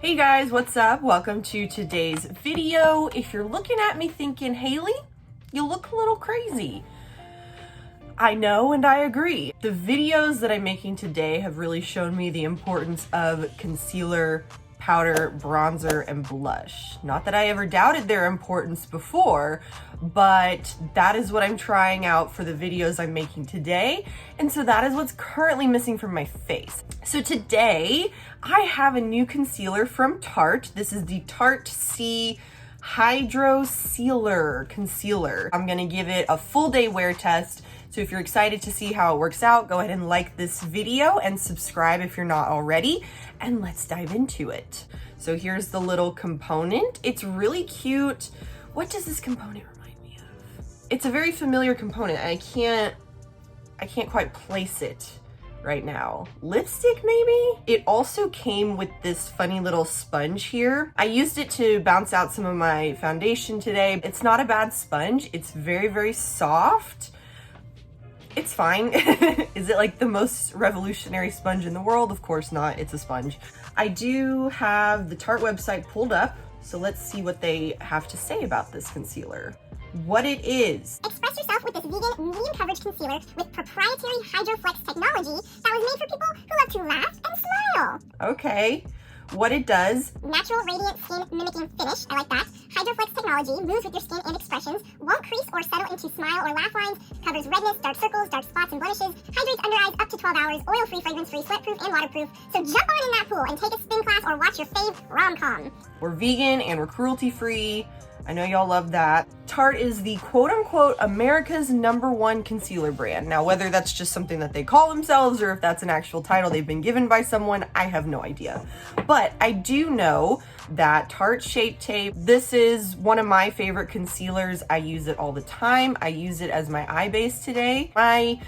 Hey guys, what's up? Welcome to today's video. If you're looking at me thinking, Haley, you look a little crazy. I know, and I agree. The videos that I'm making today have really shown me the importance of concealer, powder, bronzer, and blush. Not that I ever doubted their importance before, but that is what I'm trying out for the videos I'm making today. And so that is what's currently missing from my face. So today I have a new concealer from Tarte. This is the Tarte Hydrocealer Concealer. I'm gonna give it a full day wear test. So if you're excited to see how it works out, go ahead and like this video and subscribe if you're not already, and let's dive into it. So here's the little component. It's really cute. What does this component remind me of? It's a very familiar component. I can't quite place it right now. Lipstick maybe? It also came with this funny little sponge here. I used it to bounce out some of my foundation today. It's not a bad sponge. It's very, very soft. It's fine. Is it like the most revolutionary sponge in the world? Of course not, it's a sponge. I do have the Tarte website pulled up, so let's see what they have to say about this concealer. What it is. Express yourself with this vegan medium coverage concealer with proprietary HydroFlex technology that was made for people who love to laugh and smile. Okay. What it does. Natural radiant skin mimicking finish, I like that. HydroFlex technology moves with your skin and expressions, won't crease or settle into smile or laugh lines, covers redness, dark circles, dark spots, and blemishes, hydrates under eyes up to 12 hours, oil-free, fragrance-free, sweat-proof, and waterproof. So jump on in that pool and take a spin class or watch your fave rom-com. We're vegan and we're cruelty-free. I know y'all love that. Tarte is the quote-unquote America's #1 concealer brand. Now, whether that's just something that they call themselves or if that's an actual title they've been given by someone, I have no idea. But I do know that Tarte Shape Tape, this is one of my favorite concealers. I use it all the time. I use it as my eye base today. My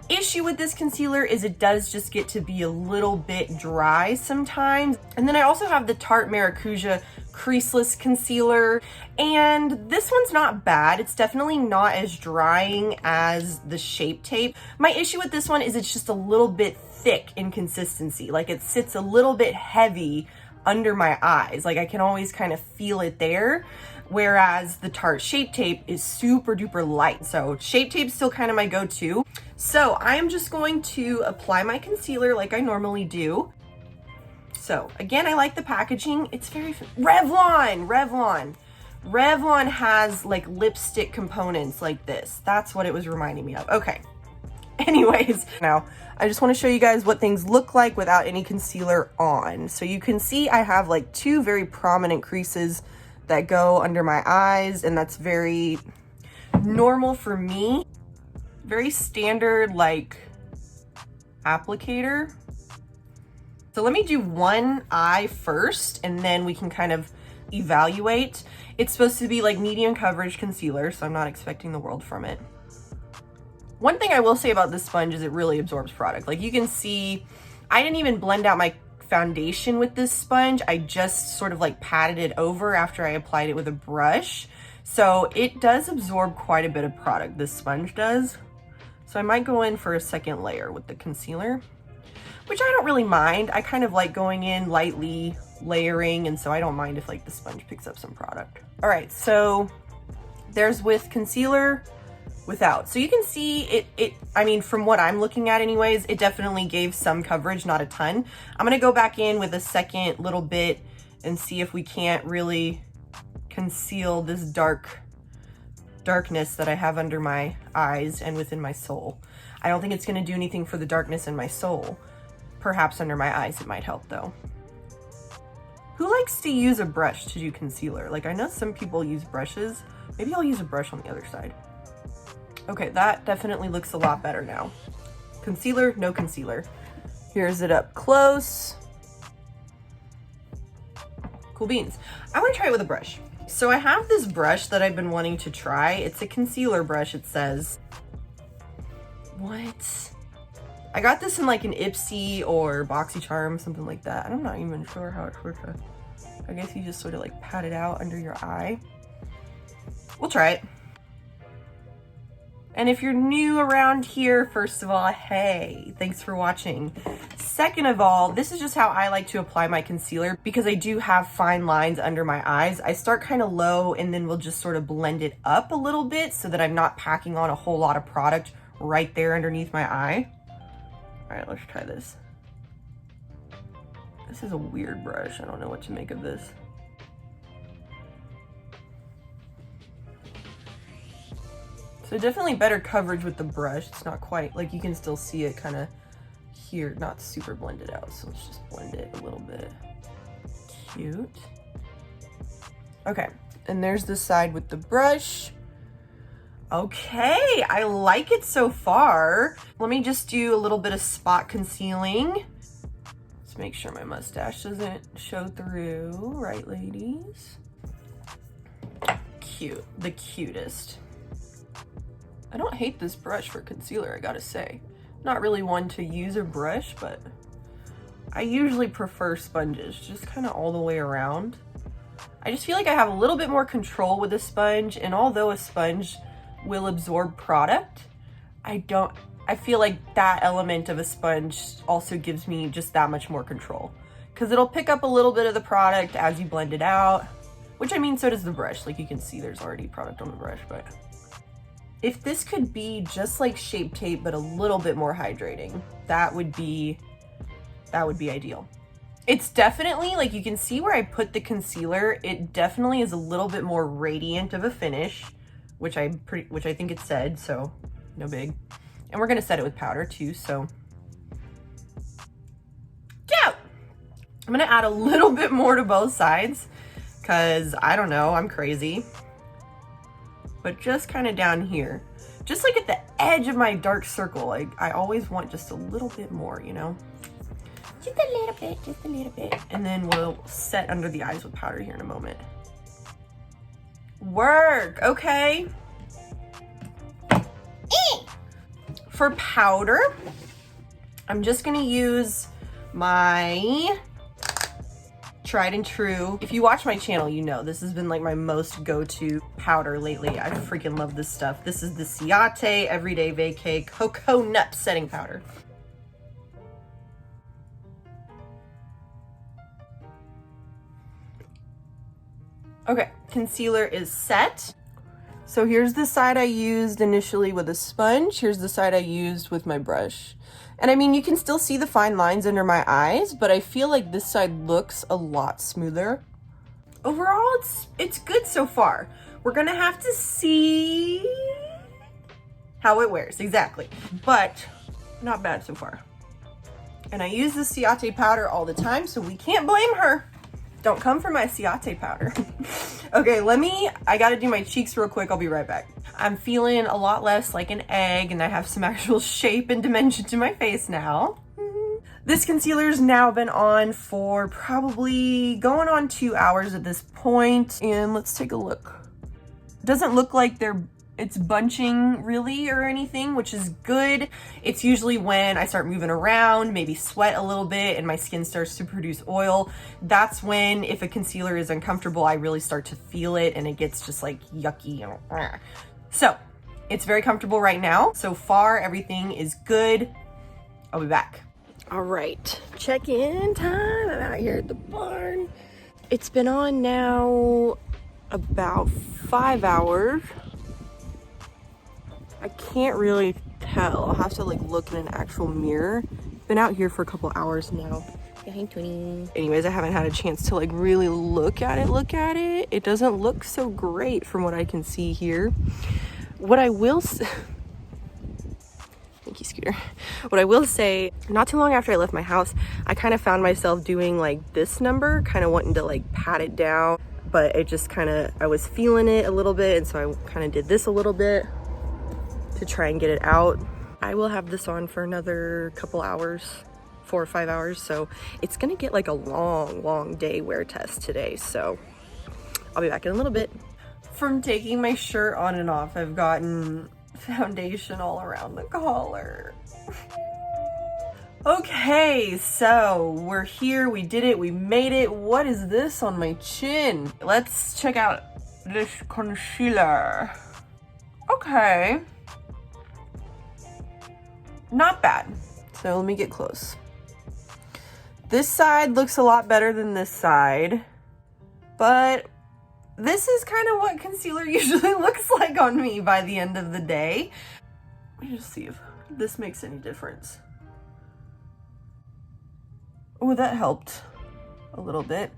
issue with this concealer is it does just get to be a little bit dry sometimes. And then I also have the Tarte Maracuja Creaseless Concealer, and this one's not bad. It's definitely not as drying as the Shape Tape. My issue with this one is it's just a little bit thick in consistency. Like it sits a little bit heavy under my eyes. Like I can always kind of feel it there. Whereas the Tarte Shape Tape is super duper light. So Shape Tape's still kind of my go-to. So I'm just going to apply my concealer like I normally do. So again, I like the packaging. It's very, Revlon has like lipstick components like this. That's what it was reminding me of. Okay. Anyways, now I just want to show you guys what things look like without any concealer on. So you can see I have like two very prominent creases that go under my eyes, and that's very normal for me. Very standard like applicator. So let me do one eye first, and then we can kind of evaluate. It's supposed to be like medium coverage concealer, so I'm not expecting the world from it. One thing I will say about this sponge is it really absorbs product. Like you can see, I didn't even blend out my foundation with this sponge. I just sort of like patted it over after I applied it with a brush. So it does absorb quite a bit of product, this sponge does. So I might go in for a second layer with the concealer, which I don't really mind. I kind of like going in lightly layering, and so I don't mind if like the sponge picks up some product. All right, so there's with concealer, without. So you can see I mean, from what I'm looking at anyways, it definitely gave some coverage, not a ton. I'm gonna go back in with a second little bit and see if we can't really conceal this darkness that I have under my eyes and within my soul. I don't think it's gonna do anything for the darkness in my soul. Perhaps under my eyes it might help though. Who likes to use a brush to do concealer? Like I know some people use brushes. Maybe I'll use a brush on the other side. Okay, that definitely looks a lot better now. Concealer, no concealer. Here's it up close. Cool beans. I want to try it with a brush. So I have this brush that I've been wanting to try. It's a concealer brush, it says. What? I got this in like an Ipsy or BoxyCharm, something like that. I'm not even sure how it works. I guess you just sort of like pat it out under your eye. We'll try it. And if you're new around here, first of all, hey, thanks for watching. Second of all, this is just how I like to apply my concealer because I do have fine lines under my eyes. I start kind of low and then we'll just sort of blend it up a little bit so that I'm not packing on a whole lot of product right there underneath my eye. All right, let's try this. This is a weird brush. I don't know what to make of this. So definitely better coverage with the brush. It's not quite, like you can still see it kind of here, not super blended out. So let's just blend it a little bit. Cute. Okay, and there's the side with the brush. Okay, I like it so far. Let me just do a little bit of spot concealing. Let's make sure my mustache doesn't show through, right ladies? Cute, the cutest. I don't hate this brush for concealer, I gotta say. Not really one to use a brush, but I usually prefer sponges, just kind of all the way around. I just feel like I have a little bit more control with a sponge, and although a sponge will absorb product, I feel like that element of a sponge also gives me just that much more control. Because it'll pick up a little bit of the product as you blend it out, which I mean, so does the brush. Like you can see there's already product on the brush, but if this could be just like Shape Tape, but a little bit more hydrating, that would be ideal. It's definitely, like you can see where I put the concealer, it definitely is a little bit more radiant of a finish, which I think it said, so no big. And we're gonna set it with powder too, so. Yeah! I'm gonna add a little bit more to both sides, cause I don't know, I'm crazy. But just kind of down here, just like at the edge of my dark circle. Like I always want just a little bit more, you know, just a little bit. And then we'll set under the eyes with powder here in a moment. Work, okay. For powder, I'm just gonna use my tried and true. If you watch my channel, you know this has been like my most go-to powder lately. I freaking love this stuff. This is the Ciate Everyday Vacay Cocoa Nut Setting Powder. Okay, concealer is set. So here's the side I used initially with a sponge. Here's the side I used with my brush. And I mean, you can still see the fine lines under my eyes, but I feel like this side looks a lot smoother. Overall, it's good so far. We're gonna have to see how it wears, exactly. But not bad so far. And I use the Ciate powder all the time, so we can't blame her. Don't come for my Ciate powder. Okay, I gotta do my cheeks real quick. I'll be right back. I'm feeling a lot less like an egg and I have some actual shape and dimension to my face now. This concealer's now been on for probably going on 2 hours at this point. And let's take a look. Doesn't look like it's bunching really or anything, which is good. It's usually when I start moving around, maybe sweat a little bit and my skin starts to produce oil. That's when, if a concealer is uncomfortable, I really start to feel it and it gets just like yucky. So it's very comfortable right now. So far, everything is good. I'll be back. All right, check-in time. I'm out here at the barn. It's been on now about 5 hours. I can't really tell. I'll have to like look in an actual mirror. Been out here for a couple hours now. Anyways, I haven't had a chance to like really look at it. It doesn't look so great from what I can see here. What I will say, thank you, Scooter. What I will say, not too long after I left my house, I kind of found myself doing like this number, kind of wanting to like pat it down, but it just I was feeling it a little bit, and so I kind of did this a little bit to try and get it out. I will have this on for another couple hours, 4 or 5 hours, so it's gonna get like a long day wear test today, so I'll be back in a little bit. From taking my shirt on and off, I've gotten foundation all around the collar. Okay, so we're here, we did it, we made it. What is this on my chin? Let's check out this concealer. Okay. not bad. So let me get close. This side looks a lot better than this side, but this is kind of what concealer usually looks like on me by the end of the day. Let me just see if this makes any difference. Oh, that helped a little bit.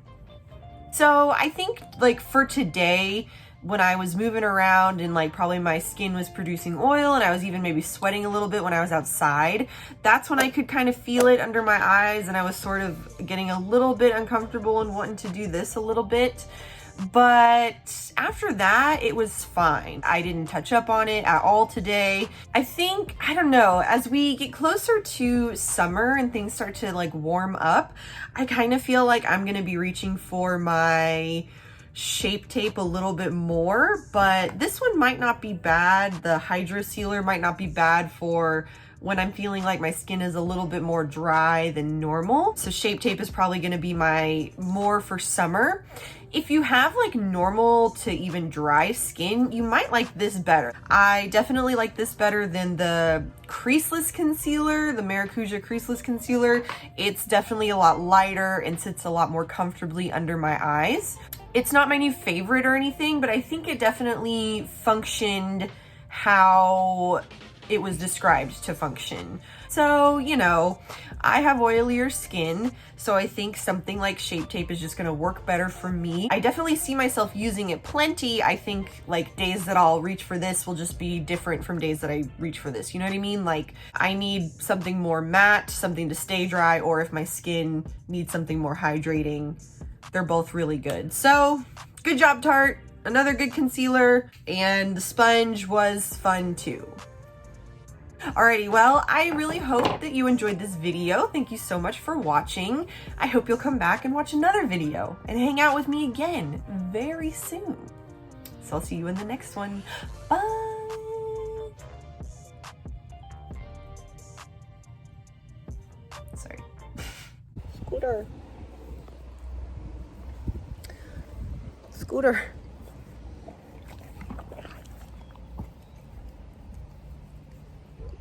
So I think like for today, when I was moving around and like probably my skin was producing oil and I was even maybe sweating a little bit when I was outside, that's when I could kind of feel it under my eyes and I was sort of getting a little bit uncomfortable and wanting to do this a little bit. But after that, it was fine. I didn't touch up on it at all today. I think, I don't know, as we get closer to summer and things start to like warm up, I kind of feel like I'm gonna be reaching for my Shape Tape a little bit more, but this one might not be bad. The Hydrocealer might not be bad for when I'm feeling like my skin is a little bit more dry than normal. So Shape Tape is probably gonna be my more for summer. If you have like normal to even dry skin, you might like this better. I definitely like this better than the creaseless concealer, the Makiage creaseless concealer. It's definitely a lot lighter and sits a lot more comfortably under my eyes. It's not my new favorite or anything, but I think it definitely functioned how it was described to function. So, you know, I have oilier skin, so I think something like Shape Tape is just gonna work better for me. I definitely see myself using it plenty. I think like days that I'll reach for this will just be different from days that I reach for this. You know what I mean? Like I need something more matte, something to stay dry, or if my skin needs something more hydrating, they're both really good. So good job, Tarte. Another good concealer, and the sponge was fun too. Alrighty, well, I really hope that you enjoyed this video. Thank you so much for watching. I hope you'll come back and watch another video and hang out with me again very soon. So I'll see you in the next one. Bye! Sorry. Scooter. Scooter.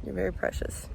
You're very precious.